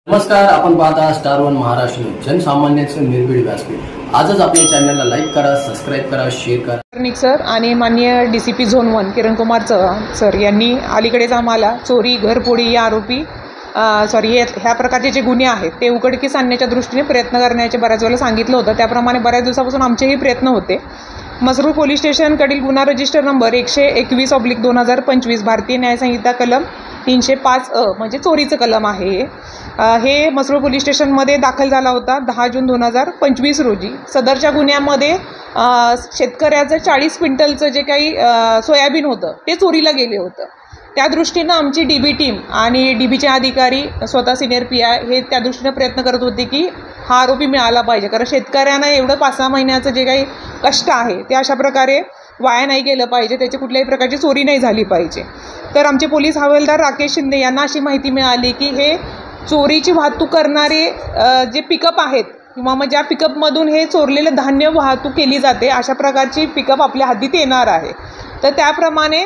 नमस्कार, आपण पाहता स्टार वन महाराष्ट्र न्यूज, जनसामान्यांचं निर्भीड व्यासपीठ। आजच आपल्या चॅनलला लाईक करा, सबस्क्राईब करा, शेअर करा। सर आणि माननीय DCP zone 1 Kiran Kumar Chavan sir यांनी अलीकडेच आम्हाला चोरी, घरफोडी या आरोपी ह्या प्रकारचे जे गुन्हे आहेत ते उघडकीस आणण्याच्या दृष्टीने प्रयत्न करण्याचे बऱ्याच वेळेला सांगितलं होतं। त्याप्रमाणे बऱ्याच दिवसापासून आमचेही प्रयत्न होते। मसरूळ पोलीस स्टेशनकडील गुन्हा रजिस्टर नंबर 121/2025 भारतीय न्यायसंहिता कलम 305 म्हणजे चोरीचं कलम आहे। हे मसरूळ पोलीस स्टेशनमध्ये दाखल झाला होता 10 जून 2025 रोजी। सदरच्या गुन्ह्यामध्ये शेतकऱ्याचं 40 क्विंटलचं जे काही सोयाबीन होतं ते चोरीला गेले होतं। त्या दृष्टीनं आमची डीबी टीम आणि डीबीचे अधिकारी स्वतः सिनियर PI हे त्या दृष्टीनं प्रयत्न करत होते की हा आरोपी मिळाला पाहिजे, कारण शेतकऱ्यांना एवढं 5-6 महिन्याचं जे काही कष्ट आहे ते अशा प्रकारे वाया नाही गेलं पाहिजे, त्याची कुठल्याही प्रकारची चोरी नाही झाली पाहिजे। तर आमचे पोलीस हवालदार राकेश शिंदे यांना अशी माहिती मिळाली की हे चोरीची वाहतूक करणारे जे पिकअप आहेत किंवा मग ज्या पिकअपमधून हे चोरलेलं धान्य वाहतूक केली जाते अशा प्रकारची पिकअप आपल्या हद्दीत येणार आहे। तर त्याप्रमाणे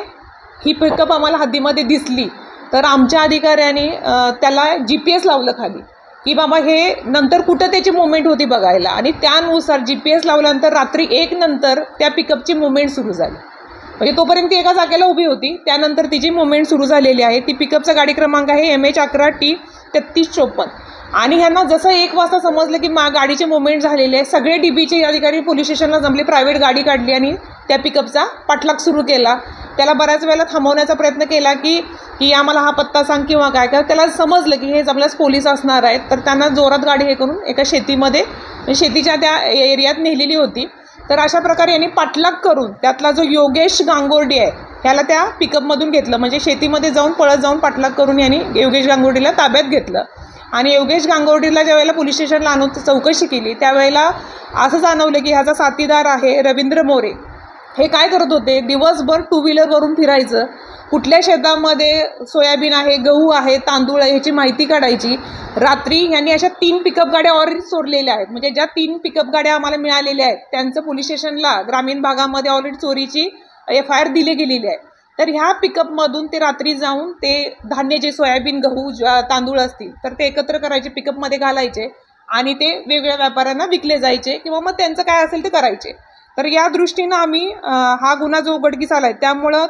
ही पिकअप आम्हाला हद्दीमध्ये दिसली तर आमच्या अधिकाऱ्यांनी त्याला GPS लावलं खाली की बाबा हे नंतर कुठं त्याची मुवमेंट होती बघायला, आणि त्यानुसार GPS लावल्यानंतर रात्री 1 नंतर त्या पिकअपची मुवमेंट सुरू झाली। म्हणजे तोपर्यंत ती एका जागेला उभी होती, त्यानंतर तिची मुवमेंट सुरू झालेली आहे। ती पिकअपचा गाडी क्रमांक आहे MH11T3354। आणि ह्यांना जसं 1 वाजता समजलं की गाडीची मुवमेंट झालेली आहे, सगळे डीबीचे अधिकारी पोलीस स्टेशनला जमले, प्रायव्हेट गाडी काढली आणि त्या पिकअपचा पाठलाग सुरू केला। त्याला बऱ्याच वेळेला थांबवण्याचा प्रयत्न केला की आम्हाला हा पत्ता सांग किंवा काय काय। त्याला समजलं की हे आपल्याच पोलीस असणार आहेत, तर त्यांना जोरात गाडी हे करून एका शेतीमध्ये शेतीच्या त्या एरियात नेलेली होती। तर अशा प्रकारे यांनी पाठलाग करून त्यातला जो योगेश गांगोर्डे आहे ह्याला त्या पिकअपमधून घेतलं, म्हणजे शेतीमध्ये जाऊन पळत जाऊन पाठलाग करून यांनी योगेश गांगोर्डेला ताब्यात घेतलं। आणि योगेश गांगोर्डेला ज्यावेळेला पोलीस स्टेशनला आणून चौकशी केली त्यावेळेला असं जाणवलं की ह्याचा साथीदार आहे रवींद्र मोरे। हे काय करत होते, दिवसभर 2 व्हीलरवरून फिरायचं, कुठल्या शेतामध्ये सोयाबीन आहे, गहू आहे, तांदूळ आहे ह्याची माहिती काढायची। रात्री यांनी अशा 3 पिकअप गाड्या ऑलरेडी चोरलेल्या आहेत, म्हणजे ज्या 3 पिकअप गाड्या आम्हाला मिळालेल्या आहेत त्यांचं पोलीस स्टेशनला ग्रामीण भागामध्ये ऑलरेडी चोरीची FIR दिली गेलेली आहे। तर ह्या पिकअपमधून ते रात्री जाऊन ते धान्य जे सोयाबीन, गहू, तांदूळ असतील तर ते एकत्र करायचे, पिकअपमध्ये घालायचे आणि ते वेगवेगळ्या व्यापाऱ्यांना विकले जायचे किंवा मग त्यांचं काय असेल ते करायचे। तर या दृष्टीनं आम्ही हा गुन्हा जो उघडकीस आला आहे त्यामुळं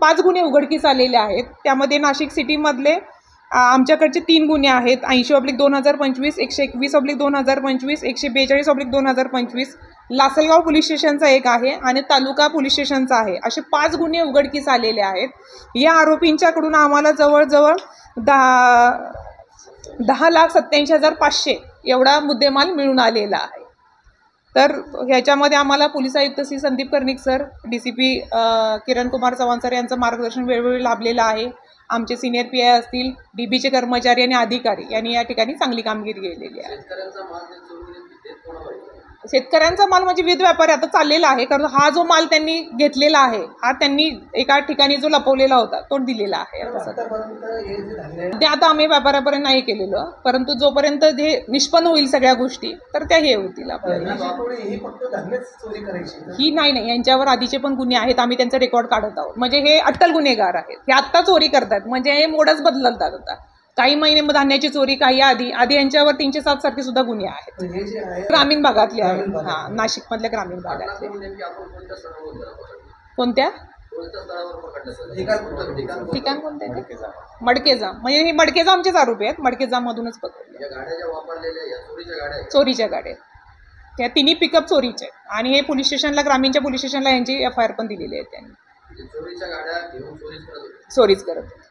5 गुन्हे उघडकीस आलेले आहेत। त्यामध्ये नाशिक सिटीमधले आमच्याकडचे 3 गुन्हे आहेत, 80/2025, 121/2025, 142/2025, लासलगाव पोलीस स्टेशनचा एक आहे आणि तालुका पोलीस स्टेशनचा आहे। असे 5 गुन्हे उघडकीस आलेले आहेत। या आरोपींच्याकडून आम्हाला जवळजवळ 10,87,500 एवढा मुद्देमाल मिळून आलेला आहे। तर ह्याच्यामध्ये आम्हाला पोलीस आयुक्त Shri Sandeep Karnik sir, DCP Kiran Kumar Chavan sir यांचं मार्गदर्शन वेळोवेळी लाभलेलं आहे। आमचे सिनियर PI असतील, DBचे कर्मचारी आणि अधिकारी यांनी या ठिकाणी चांगली कामगिरी केलेली आहे। शेतकऱ्यांचा माल म्हणजे विविध व्यापारी आता चाललेला आहे, कारण हा जो माल त्यांनी घेतलेला आहे हा त्यांनी एका ठिकाणी जो लपवलेला होता तो दिलेला आहे। ते आता आम्ही व्यापाऱ्यापर्यंत नाही केलेलं, परंतु जोपर्यंत जे निष्पन्न होईल सगळ्या गोष्टी तर त्या हे होतील आपल्याला। ही नाही, यांच्यावर आधीचे पण गुन्हे आहेत, आम्ही त्यांचा रेकॉर्ड काढत आहोत। म्हणजे हे अट्टल गुन्हेगार आहेत, हे आत्ता चोरी करतात, म्हणजे हे मोडच बदलतात आता। काही महिने धान्याची चोरी, काही आधी यांच्यावर 307 सारखे सुद्धा गुन्हे आहेत, ग्रामीण भागातले आहेत। नाशिकमधल्या ग्रामीण भागातले। कोणत्या ठिकाण कोणते? मडकेजाम, म्हणजे हे मडकेजाम आमचेच आरोपी आहेत, मडकेजाम मधूनच पकडले चोरीच्या गाड्या। त्या 3 पिकअप चोरीचे आणि हे पोलीस स्टेशनला, ग्रामीणच्या पोलीस स्टेशनला यांची FIR पण दिलेली आहे, त्यांनी चोरीच करत होते।